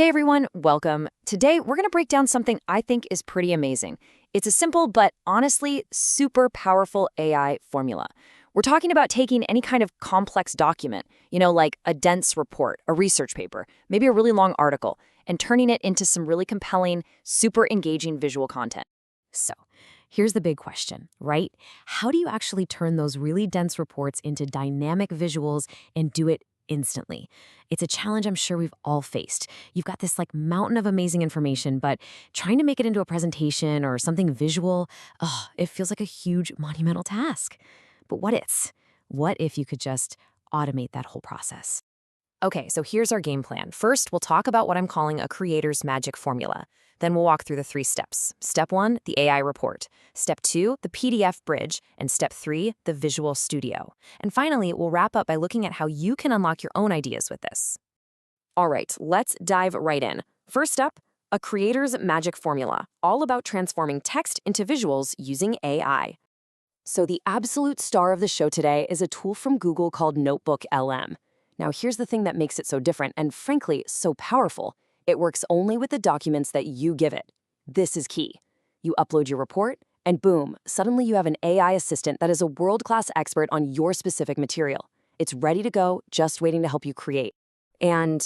Hey everyone, welcome. Today we're going to break down something I think is pretty amazing. It's a simple but honestly super powerful AI formula. We're talking about taking any kind of complex document, like a dense report, a research paper, maybe a really long article, and turning it into some really compelling, super engaging visual content. So, here's the big question, right? How do you actually turn those really dense reports into dynamic visuals and do it instantly? It's a challenge I'm sure we've all faced. You've got this mountain of amazing information, but trying to make it into a presentation or something visual, it feels like a huge monumental task. But what if you could just automate that whole process? Okay, so here's our game plan. First, we'll talk about what I'm calling a creator's magic formula. Then we'll walk through the 3 steps. Step 1, the AI report. Step 2, the PDF bridge. And step 3, the Visual Studio. And finally, we'll wrap up by looking at how you can unlock your own ideas with this. All right, let's dive right in. First up, a creator's magic formula, all about transforming text into visuals using AI. So the absolute star of the show today is a tool from Google called Notebook LM. Now, here's the thing that makes it so different and, frankly, so powerful. It works only with the documents that you give it. This is key. You upload your report, and boom, suddenly you have an AI assistant that is a world-class expert on your specific material. It's ready to go, just waiting to help you create. And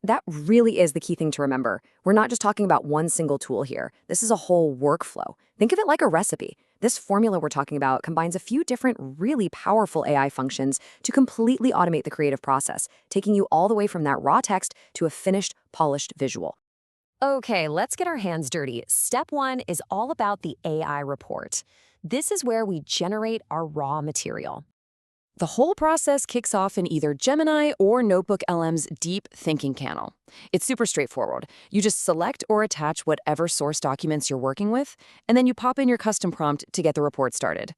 that really is the key thing to remember. We're not just talking about one single tool here. This is a whole workflow. Think of it like a recipe. This formula we're talking about combines a few different really powerful AI functions to completely automate the creative process, taking you all the way from that raw text to a finished, polished visual. Okay, let's get our hands dirty. Step 1 is all about the AI report. This is where we generate our raw material. The whole process kicks off in either Gemini or Notebook LM's Deep Thinking panel. It's super straightforward. You just select or attach whatever source documents you're working with, and then you pop in your custom prompt to get the report started.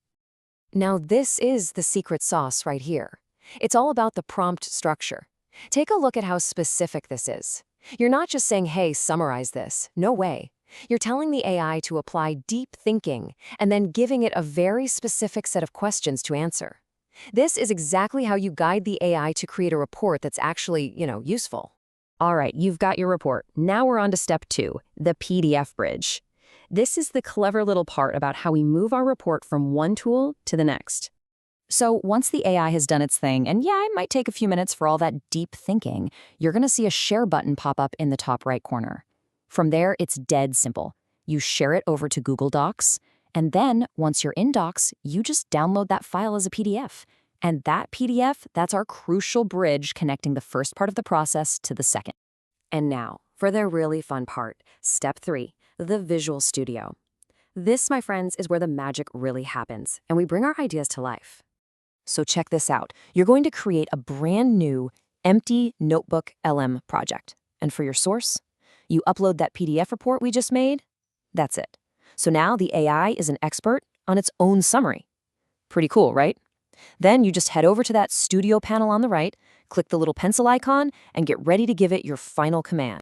Now, this is the secret sauce right here. It's all about the prompt structure. Take a look at how specific this is. You're not just saying, hey, summarize this. No way. You're telling the AI to apply deep thinking and then giving it a very specific set of questions to answer. This is exactly how you guide the AI to create a report that's actually, useful. All right, you've got your report. Now we're on to step 2, the PDF bridge. This is the clever little part about how we move our report from one tool to the next. So once the AI has done its thing, and yeah, it might take a few minutes for all that deep thinking, you're going to see a share button pop up in the top right corner. From there, it's dead simple. You share it over to Google Docs, and then, once you're in Docs, you just download that file as a PDF. And that PDF, that's our crucial bridge connecting the first part of the process to the second. And now, for the really fun part, step 3, the Visual Studio. This, my friends, is where the magic really happens, and we bring our ideas to life. So check this out. You're going to create a brand new, empty Notebook LM project. And for your source, you upload that PDF report we just made. That's it. So now the AI is an expert on its own summary. Pretty cool, right? Then you just head over to that studio panel on the right, click the little pencil icon, and get ready to give it your final command.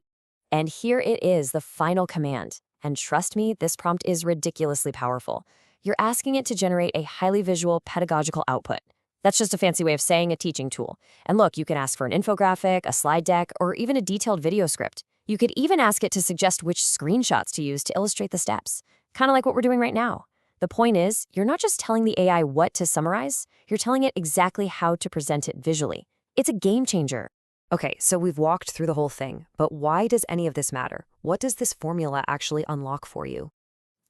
And here it is, the final command. And trust me, this prompt is ridiculously powerful. You're asking it to generate a highly visual pedagogical output. That's just a fancy way of saying a teaching tool. And look, you can ask for an infographic, a slide deck, or even a detailed video script. You could even ask it to suggest which screenshots to use to illustrate the steps. Kind of like what we're doing right now. The point is, you're not just telling the AI what to summarize, you're telling it exactly how to present it visually. It's a game changer. Okay, so we've walked through the whole thing, but why does any of this matter? What does this formula actually unlock for you?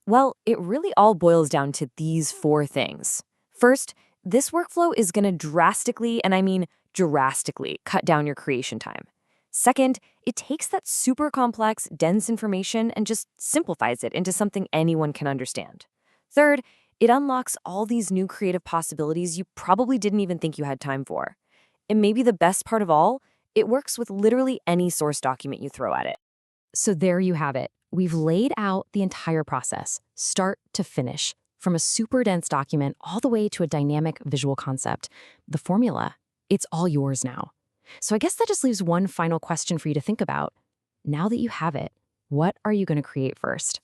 Well, it really all boils down to these 4 things. First, this workflow is going to drastically, and I mean drastically, cut down your creation time. Second, it takes that super complex, dense information and just simplifies it into something anyone can understand. Third, it unlocks all these new creative possibilities you probably didn't even think you had time for. And maybe the best part of all, it works with literally any source document you throw at it. So there you have it. We've laid out the entire process, start to finish, from a super dense document all the way to a dynamic visual concept. The formula, it's all yours now. So I guess that just leaves one final question for you to think about. Now that you have it, what are you going to create first?